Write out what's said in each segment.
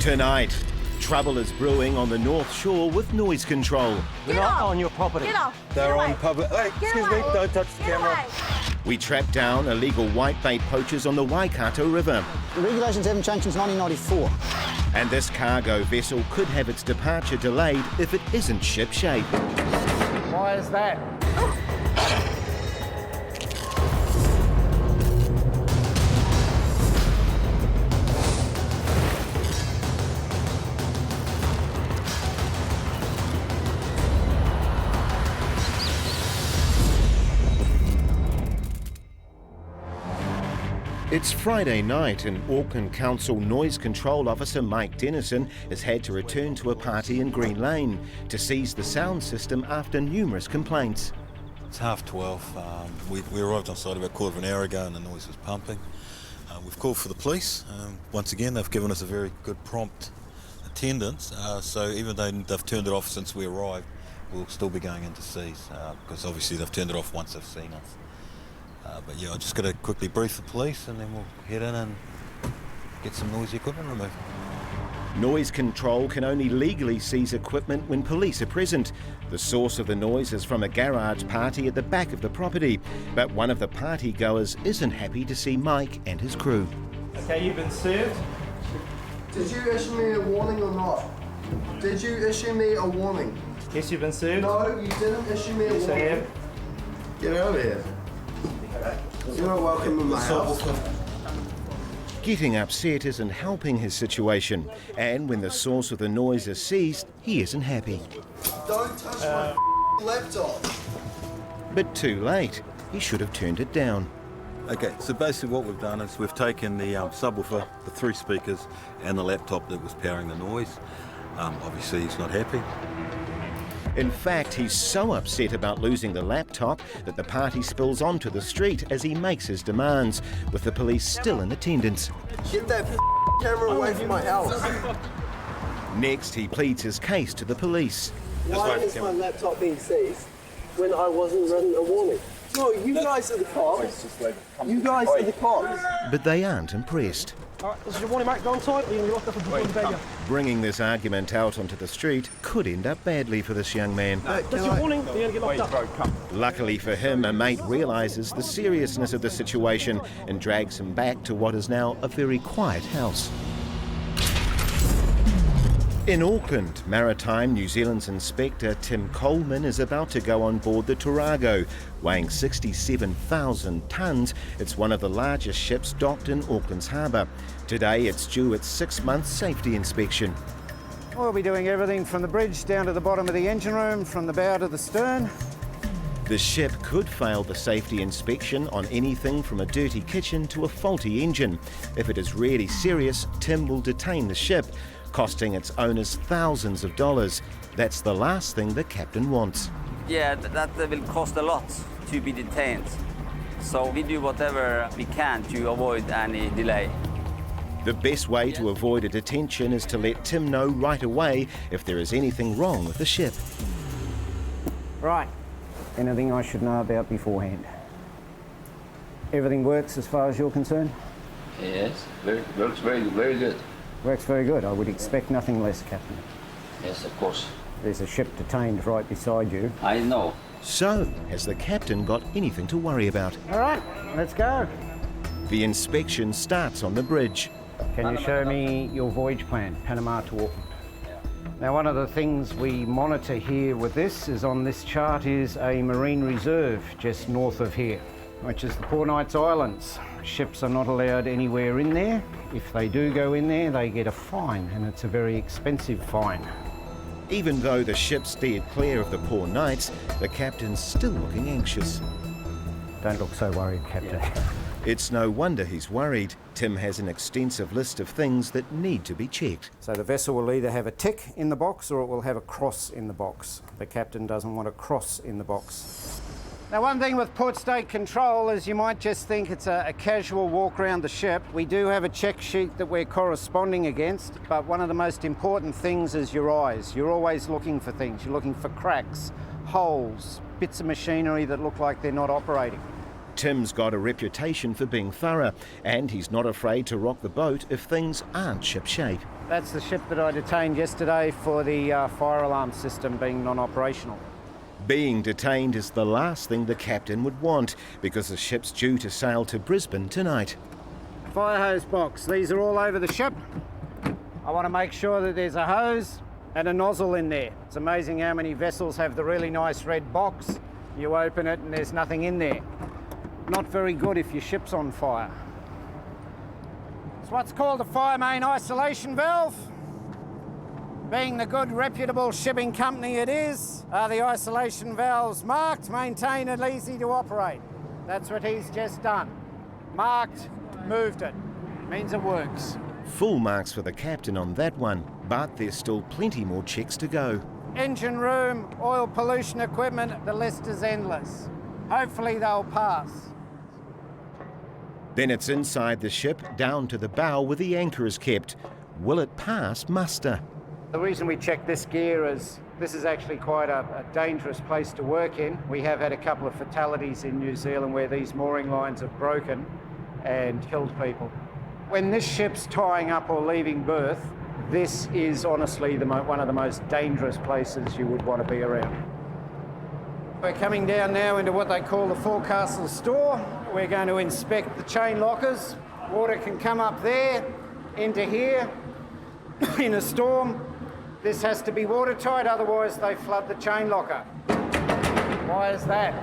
Tonight, trouble is brewing on the North Shore with noise control. We're not on your property. Get off. They're on public. Hey, excuse me, don't touch the camera. We track down illegal whitebait poachers on the Waikato River. The regulations haven't changed since 1994. And this cargo vessel could have its departure delayed if it isn't ship-shape. Why is that? It's Friday night and Auckland Council Noise Control Officer Mike Dennison has had to return to a party in Green Lane to seize the sound system after numerous complaints. It's 12:30. We arrived on site about a quarter of an hour ago and the noise was pumping. We've called for the police. Once again, they've given us a very good prompt attendance. So even though they've turned it off since we arrived, we'll still be going in to seize because obviously they've turned it off once they've seen us. But yeah, I just got to quickly brief the police and then we'll head in and get some noisy equipment removed. Noise control can only legally seize equipment when police are present. The source of the noise is from a garage party at the back of the property, but one of the party goers isn't happy to see Mike and his crew. Okay, you've been served. Did you issue me a warning or not? Did you issue me a warning? Yes, you've been served. No, you didn't issue me a Yes, I warning. have. Get out of here. You're not welcome in my house. Getting upset isn't helping his situation, and when the source of the noise is seized, he isn't happy. Don't touch my laptop. But too late. He should have turned it down. Okay, so basically what we've done is we've taken the subwoofer, the 3 speakers and the laptop that was powering the noise. Obviously he's not happy. In fact, he's so upset about losing the laptop that the party spills onto the street as he makes his demands, with the police still in attendance. Get that camera away from my house. Next, he pleads his case to the police. Why is my laptop being seized when I wasn't written a warning? No, you guys are the cops. You guys are the cops. But they aren't impressed. All right, this is your warning, mate. Go on side. You're locked up for behaviour. Bringing this argument out onto the street could end up badly for this young man. That's your warning. You're going to get locked up. Luckily for him, a mate realises the seriousness of the situation and drags him back to what is now a very quiet house. In Auckland, Maritime New Zealand's Inspector Tim Coleman is about to go on board the Turago. Weighing 67,000 tonnes, it's one of the largest ships docked in Auckland's harbour. Today it's due its 6-month safety inspection. We'll be doing everything from the bridge down to the bottom of the engine room, from the bow to the stern. The ship could fail the safety inspection on anything from a dirty kitchen to a faulty engine. If it is really serious, Tim will detain the ship, costing its owners thousands of dollars. That's the last thing the captain wants. Yeah, that will cost a lot to be detained. So we do whatever we can to avoid any delay. The best way to avoid a detention is to let Tim know right away if there is anything wrong with the ship. Right. Anything I should know about beforehand? Everything works as far as you're concerned? Yes, works very good. Works very good. I would expect nothing less, Captain. Yes, of course. There's a ship detained right beside you. I know. So, has the captain got anything to worry about? All right, let's go. The inspection starts on the bridge. Can you show me your voyage plan, Panama to Auckland? Now, one of the things we monitor here with this is on this chart is a marine reserve just north of here, which is the Poor Knights Islands. Ships are not allowed anywhere in there. If they do go in there, they get a fine, and it's a very expensive fine. Even though the ship steered clear of the Poor Knights, the captain's still looking anxious. Don't look so worried, Captain. It's no wonder he's worried. Tim has an extensive list of things that need to be checked. So the vessel will either have a tick in the box or it will have a cross in the box. The captain doesn't want a cross in the box. Now, one thing with port state control is you might just think it's a casual walk around the ship. We do have a check sheet that we're corresponding against, but one of the most important things is your eyes. You're always looking for things. You're looking for cracks, holes, bits of machinery that look like they're not operating. Tim's got a reputation for being thorough, and he's not afraid to rock the boat if things aren't shipshape. That's the ship that I detained yesterday for the fire alarm system being non-operational. Being detained is the last thing the captain would want, because the ship's due to sail to Brisbane tonight. Fire hose box, these are all over the ship. I want to make sure that there's a hose and a nozzle in there. It's amazing how many vessels have the really nice red box. You open it and there's nothing in there. Not very good if your ship's on fire. It's what's called a fire main isolation valve. Being the good, reputable shipping company it is, are the isolation valves marked, maintained and easy to operate. That's what he's just done. Marked, moved it. Means it works. Full marks for the captain on that one, but there's still plenty more checks to go. Engine room, oil pollution equipment, the list is endless. Hopefully they'll pass. Then it's inside the ship, down to the bow where the anchor is kept. Will it pass muster? The reason we check this gear is this is actually quite a dangerous place to work in. We have had a couple of fatalities in New Zealand where these mooring lines have broken and killed people. When this ship's tying up or leaving berth, this is honestly one of the most dangerous places you would want to be around. We're coming down now into what they call the forecastle store. We're going to inspect the chain lockers. Water can come up there, into here. In a storm, this has to be watertight, otherwise they flood the chain locker. Why is that?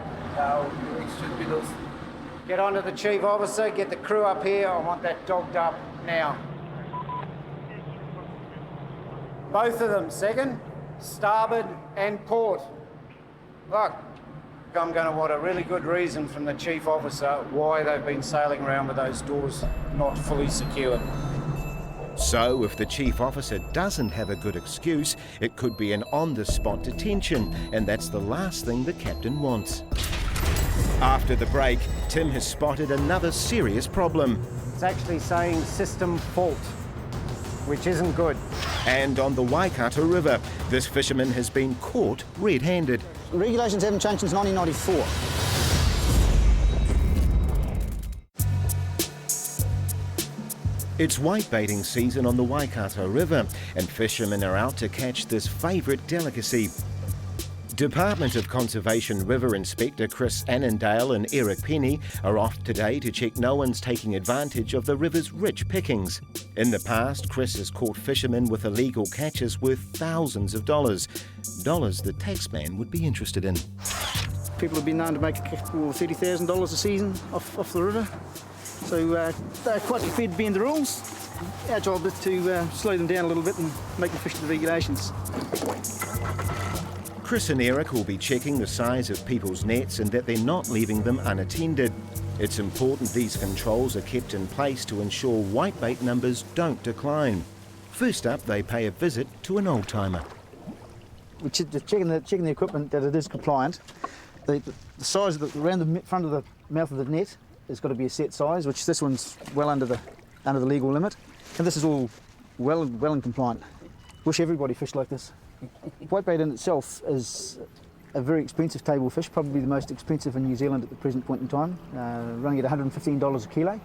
Get onto the chief officer, get the crew up here. I want that dogged up now. Both of them, second, starboard and port. Look, I'm going to want a really good reason from the chief officer why they've been sailing around with those doors not fully secured. So if the chief officer doesn't have a good excuse, it could be an on-the-spot detention, and that's the last thing the captain wants. After the break, Tim has spotted another serious problem. It's actually saying system fault, which isn't good. And on the Waikato River, this fisherman has been caught red-handed. Regulations haven't changed since 1994. It's whitebaiting season on the Waikato River, and fishermen are out to catch this favourite delicacy. Department of Conservation River Inspector Chris Annandale and Eric Penny are off today to check no one's taking advantage of the river's rich pickings. In the past, Chris has caught fishermen with illegal catches worth thousands of dollars. Dollars the taxman would be interested in. People have been known to make $30,000 a season off the river. So they're quite prepared to bend the rules. Our job is to slow them down a little bit and make them fish to the regulations. Chris and Eric will be checking the size of people's nets and that they're not leaving them unattended. It's important these controls are kept in place to ensure whitebait numbers don't decline. First up, they pay a visit to an old-timer. We're checking the equipment that it is compliant. The size of around the front of the mouth of the net has got to be a set size, which this one's well under the legal limit, and this is all well and compliant. Wish everybody fished like this. Whitebait in itself is a very expensive table fish, probably the most expensive in New Zealand at the present point in time, running at $115 a kilo.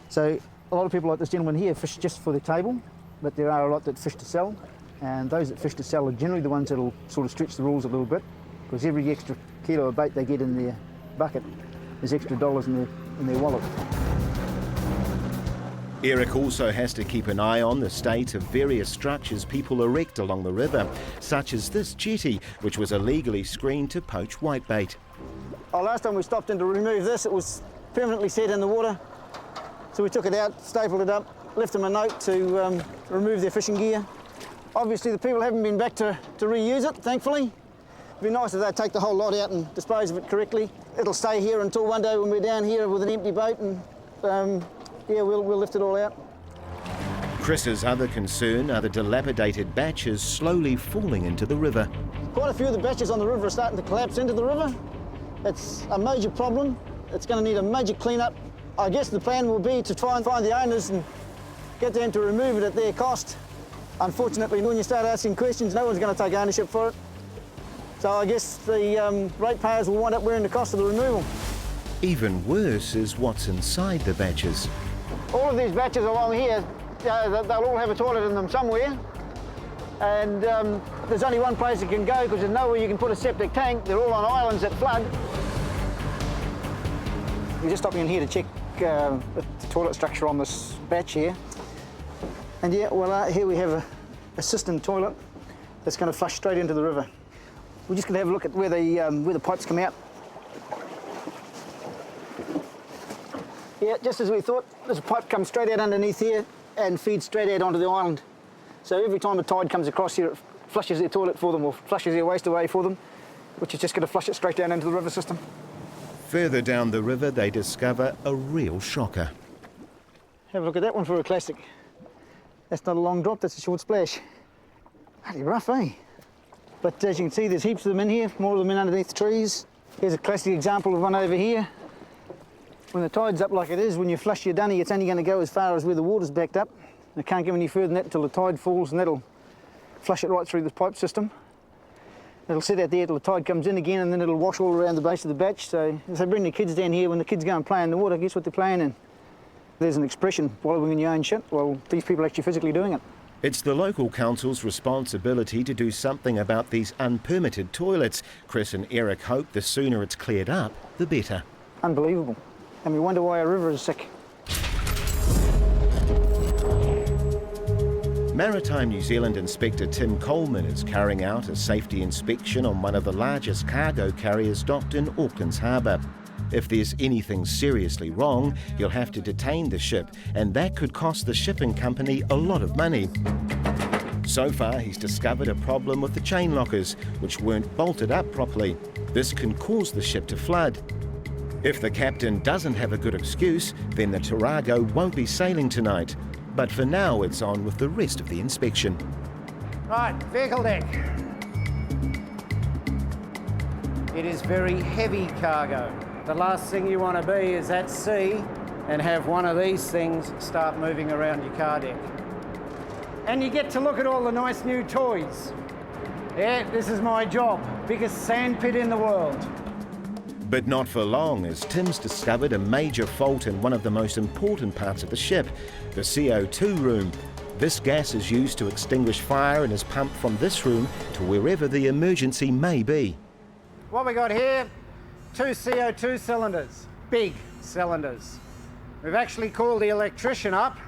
So a lot of people like this gentleman here fish just for the table, but there are a lot that fish to sell, and those that fish to sell are generally the ones that will sort of stretch the rules a little bit, because every extra kilo of bait they get in their bucket is extra dollars in their wallet. Eric also has to keep an eye on the state of various structures people erect along the river, such as this jetty, which was illegally screened to poach whitebait. Last time we stopped in to remove this, it was permanently set in the water. So we took it out, stapled it up, left them a note to remove their fishing gear. Obviously the people haven't been back to reuse it, thankfully. It'd be nice if they'd take the whole lot out and dispose of it correctly. It'll stay here until one day when we're down here with an empty boat and yeah, we'll lift it all out. Chris's other concern are the dilapidated batches slowly falling into the river. Quite a few of the batches on the river are starting to collapse into the river. It's a major problem. It's going to need a major clean-up. I guess the plan will be to try and find the owners and get them to remove it at their cost. Unfortunately, when you start asking questions, no one's going to take ownership for it. So I guess the ratepayers will wind up wearing the cost of the removal. Even worse is what's inside the batches. All of these batches along here, they'll all have a toilet in them somewhere. And there's only one place it can go because there's nowhere you can put a septic tank. They're all on islands that flood. We're just stopping in here to check the toilet structure on this batch here. And yeah, well, here we have a cistern toilet that's going to flush straight into the river. We're just going to have a look at where the pipes come out. Yeah, just as we thought, this pipe comes straight out underneath here and feeds straight out onto the island. So every time a tide comes across here, it flushes their toilet for them or flushes their waste away for them, which is just going to flush it straight down into the river system. Further down the river, they discover a real shocker. Have a look at that one for a classic. That's not a long drop, that's a short splash. Bloody rough, eh? But as you can see, there's heaps of them in here, more of them in underneath the trees. Here's a classic example of one over here. When the tide's up like it is, when you flush your dunny, it's only going to go as far as where the water's backed up. It can't go any further than that until the tide falls, and that'll flush it right through the pipe system. It'll sit out there till the tide comes in again, and then it'll wash all around the base of the batch. So if they bring the kids down here, when the kids go and play in the water, guess what they're playing in? There's an expression, wallowing in your own shit. Well, these people are actually physically doing it. It's the local council's responsibility to do something about these unpermitted toilets. Chris and Eric hope the sooner it's cleared up, the better. Unbelievable. And we wonder why our river is sick. Maritime New Zealand Inspector Tim Coleman is carrying out a safety inspection on one of the largest cargo carriers docked in Auckland's harbour. If there's anything seriously wrong, he'll have to detain the ship, and that could cost the shipping company a lot of money. So far, he's discovered a problem with the chain lockers, which weren't bolted up properly. This can cause the ship to flood. If the captain doesn't have a good excuse, then the Tarago won't be sailing tonight. But for now, it's on with the rest of the inspection. Right, vehicle deck. It is very heavy cargo. The last thing you want to be is at sea and have one of these things start moving around your car deck. And you get to look at all the nice new toys. Yeah, this is my job. Biggest sandpit in the world. But not for long, as Tim's discovered a major fault in one of the most important parts of the ship, the CO2 room. This gas is used to extinguish fire and is pumped from this room to wherever the emergency may be. What we got here, 2 CO2 cylinders, big cylinders. We've actually called the electrician up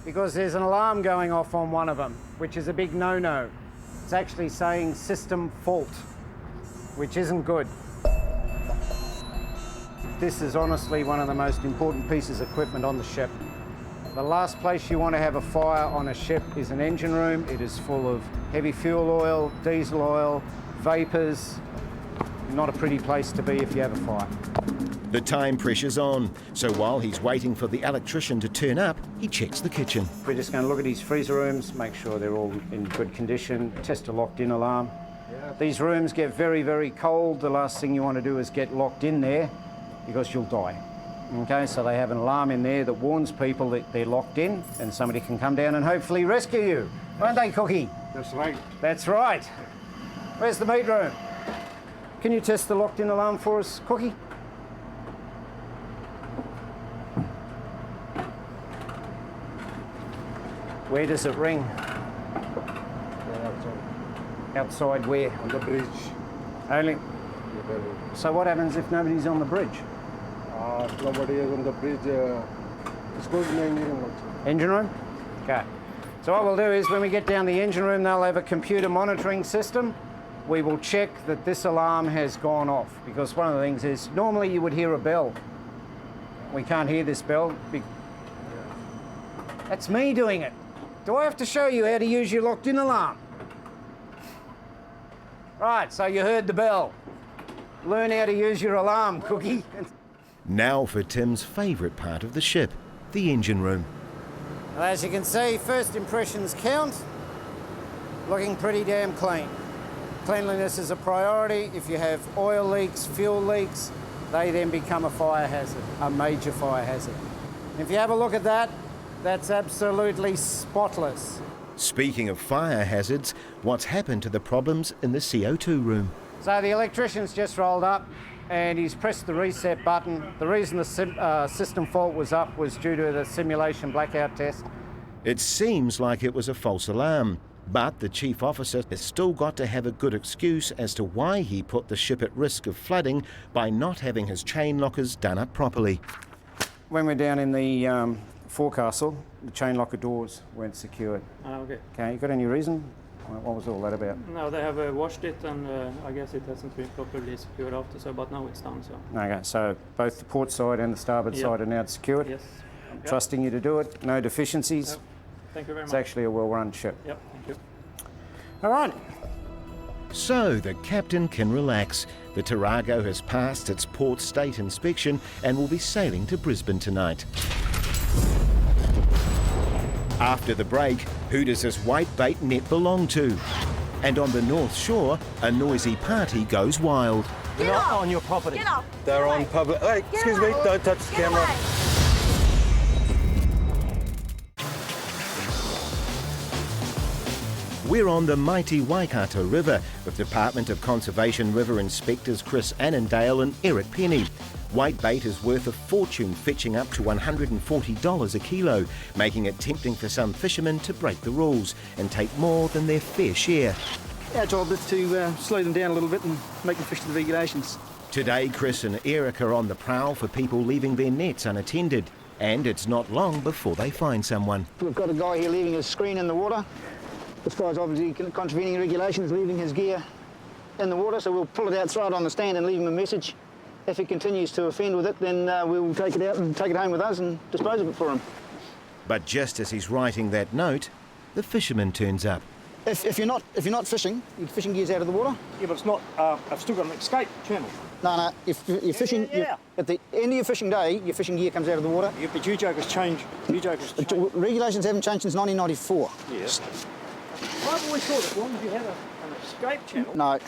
because there's an alarm going off on one of them, which is a big no-no. It's actually saying system fault, which isn't good. This is honestly one of the most important pieces of equipment on the ship. The last place you want to have a fire on a ship is an engine room. It is full of heavy fuel oil, diesel oil, vapours. Not a pretty place to be if you have a fire. The time pressure's on, so while he's waiting for the electrician to turn up, he checks the kitchen. We're just going to look at these freezer rooms, make sure they're all in good condition, test a locked-in alarm. These rooms get very, very cold. The last thing you want to do is get locked in there because you'll die. Okay, so they have an alarm in there that warns people that they're locked in and somebody can come down and hopefully rescue you. Aren't they, Cookie? That's right. That's right. Where's the meat room? Can you test the locked-in alarm for us, Cookie? Where does it ring? Outside where? On the bridge. Only. So what happens if nobody's on the bridge? Nobody is on the bridge. It's good in the engine room also. Engine room? Okay. So what we'll do is when we get down the engine room, they'll have a computer monitoring system. We will check that this alarm has gone off, because one of the things is normally you would hear a bell. We can't hear this bell. That's me doing it. Do I have to show you how to use your locked-in alarm? Right, so you heard the bell. Learn how to use your alarm, Cookie. Now for Tim's favourite part of the ship, the engine room. Well, as you can see, first impressions count. Looking pretty damn clean. Cleanliness is a priority. If you have oil leaks, fuel leaks, they then become a fire hazard, a major fire hazard. If you have a look at that, that's absolutely spotless. Speaking of fire hazards, what's happened to the problems in the CO2 room? So the electrician's just rolled up. and he's pressed the reset button. The reason the system fault was up was due to the simulation blackout test. It seems like it was a false alarm, but the chief officer has still got to have a good excuse as to why he put the ship at risk of flooding by not having his chain lockers done up properly. When we're down in the forecastle, the chain locker doors weren't secured. Okay. Okay, you got any reason? What was all that about? No, they have washed it, and I guess it hasn't been properly secured after, so, but now it's done, so. Okay, so both the port side and the starboard side are now secured? Yes. I'm trusting you to do it, no deficiencies? Yep. Thank you very much. It's actually a well-run ship. Yep, thank you. All right. So the captain can relax. The Tarago has passed its port state inspection and will be sailing to Brisbane tonight. After the break, who does this whitebait net belong to? And on the North Shore, a noisy party goes wild. They're not on your property. Get off. They're on public. Hey, excuse me, don't touch the camera. Away. We're on the mighty Waikato River with Department of Conservation River Inspectors Chris Annandale and Eric Penny. Whitebait is worth a fortune, fetching up to $140 a kilo, making it tempting for some fishermen to break the rules and take more than their fair share. Our job is to slow them down a little bit and make them fish to the regulations. Today, Chris and Eric are on the prowl for people leaving their nets unattended, and it's not long before they find someone. We've got a guy here leaving his screen in the water. This guy's obviously contravening regulations, leaving his gear in the water, so we'll pull it out, throw it on the stand and leave him a message. If he continues to offend with it, then we'll take it out and take it home with us and dispose of it for him. But just as he's writing that note, the fisherman turns up. If you're not fishing, your fishing gear's out of the water. Yeah, but it's not. I've still got an escape channel. No. If you're fishing, at the end of your fishing day, your fishing gear comes out of the water. Yeah, but you jokers changed. Regulations haven't changed since 1994. Yes. I've always thought as long as you had an escape channel. No.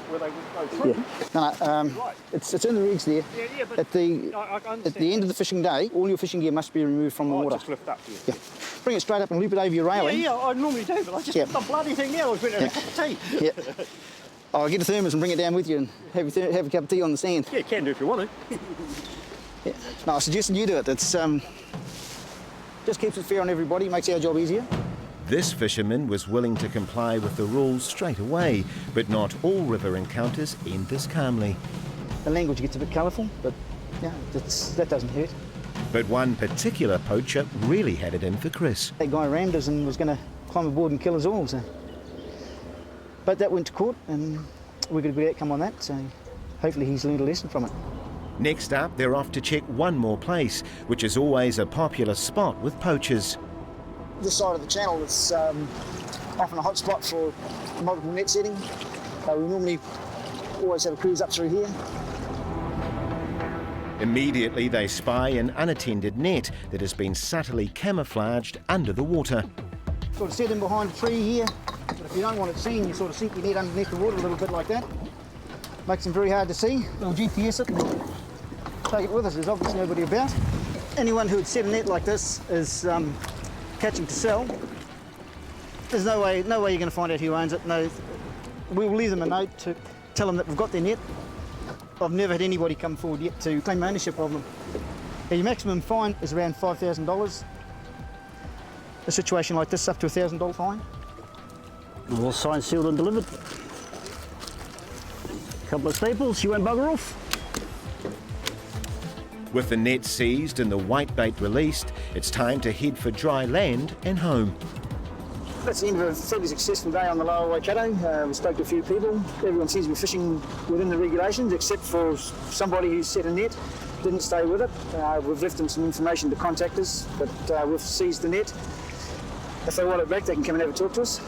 Where they would go through. Yeah. No. Right. It's in the rigs there. Yeah, but at the end of the fishing day, all your fishing gear must be removed from the water. Just lift up. Yeah. Bring it straight up and loop it over your railing. Yeah, I normally do, but I just put the bloody thing down. I was going to have a cup of tea. Yeah. I'll get a thermos and bring it down with you and have a cup of tea on the sand. Yeah, you can do if you want to. Yeah. No, I suggest you do it. It's just keeps it fair on everybody, makes our job easier. This fisherman was willing to comply with the rules straight away, but not all river encounters end this calmly. The language gets a bit colourful, but yeah, that doesn't hurt. But one particular poacher really had it in for Chris. That guy rammed us and was going to climb aboard and kill us all. So. But that went to court and we got a good outcome on that, so hopefully he's learned a lesson from it. Next up, they're off to check one more place, which is always a popular spot with poachers. This side of the channel is often a hot spot for multiple net setting. We normally always have a cruise up through here. Immediately they spy an unattended net that has been subtly camouflaged under the water. Sort of set in behind a tree here, but if you don't want it seen, you sort of sink your net underneath the water a little bit like that. Makes them very hard to see. We'll GPS it and take it with us. There's obviously nobody about. Anyone who would set a net like this is catching to sell. There's no way you're going to find out who owns it. No, we'll leave them a note to tell them that we've got their net. I've never had anybody come forward yet to claim ownership of them. Your maximum fine is around $5,000. A situation like this, up to $1,000 fine. All signed, sealed and delivered. Couple of staples, you won't bugger off. With the net seized and the whitebait released, it's time to head for dry land and home. That's the end of a fairly successful day on the lower Waikato. We spoke to a few people. Everyone seems to be fishing within the regulations, except for somebody who set a net, didn't stay with it. We've left them some information to contact us, but we've seized the net. If they want it back, they can come and have a talk to us.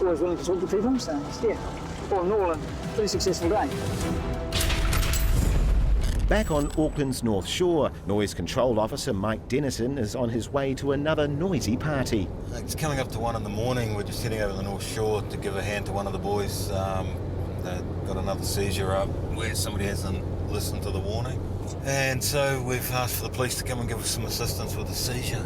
Always willing to talk to people, so yeah, all in all, a pretty successful day. Back on Auckland's North Shore, Noise Control Officer Mike Dennison is on his way to another noisy party. It's coming up to 1 in the morning. We're just heading over to the North Shore to give a hand to one of the boys. They've got another seizure up where somebody hasn't listened to the warning. And so we've asked for the police to come and give us some assistance with the seizure.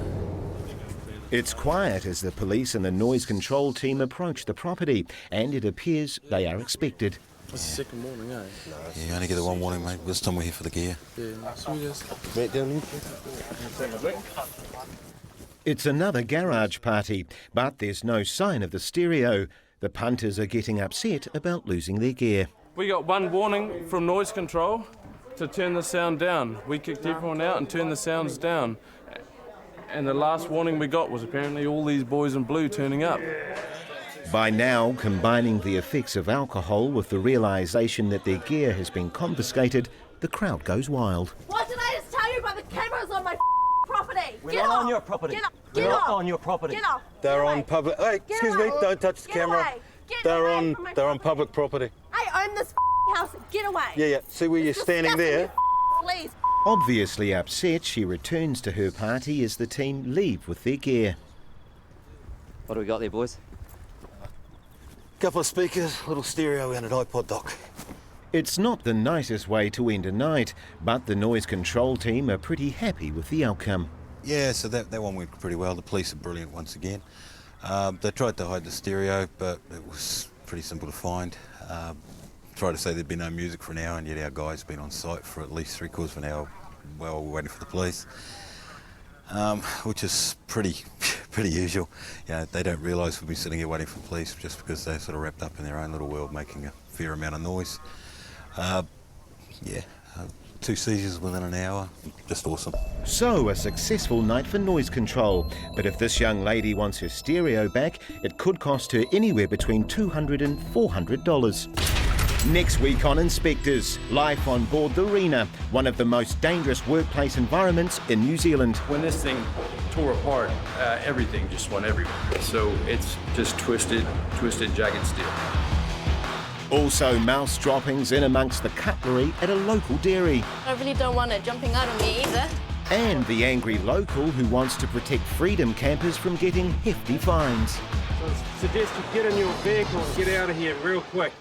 It's quiet as the police and the noise control team approach the property, and it appears they are expected. It's the second morning, eh? Yeah, you only get the one warning, mate. This time we're here for the gear. Yeah, sweet as. Right down here. It's another garage party, but there's no sign of the stereo. The punters are getting upset about losing their gear. We got one warning from noise control to turn the sound down. We kicked everyone out and turned the sounds down. And the last warning we got was apparently all these boys in blue turning up. By now, combining the effects of alcohol with the realisation that their gear has been confiscated, the crowd goes wild. What did I just tell you about the cameras on my property? We're not on your property. Get off! We're Get not off! on your property. Get off! They're on public. Hey, excuse me, don't touch the camera. They're on public property. I own this house. Get away! Yeah. See where you're standing there? Please. Obviously upset, she returns to her party as the team leave with their gear. What do we got there, boys? Couple of speakers, little stereo and an iPod dock. It's not the nicest way to end a night, but the noise control team are pretty happy with the outcome. Yeah, so that one went pretty well. The police are brilliant once again. They tried to hide the stereo, but it was pretty simple to find. Tried to say there'd be no music for an hour, and yet our guys been on site for at least 3/4 of an hour while we're waiting for the police, which is pretty usual. You know, they don't realise we've been sitting here waiting for the police just because they're sort of wrapped up in their own little world, making a fair amount of noise. 2 seizures within an hour, just awesome. So, a successful night for noise control. But if this young lady wants her stereo back, it could cost her anywhere between $200 and $400. Next week on Inspectors, life on board the Rena, one of the most dangerous workplace environments in New Zealand. When this thing tore apart, everything just went everywhere. So it's just twisted, jagged steel. Also, mouse droppings in amongst the cutlery at a local dairy. I really don't want it jumping out on me either. And the angry local who wants to protect freedom campers from getting hefty fines. So I suggest you get in your vehicle and get out of here real quick.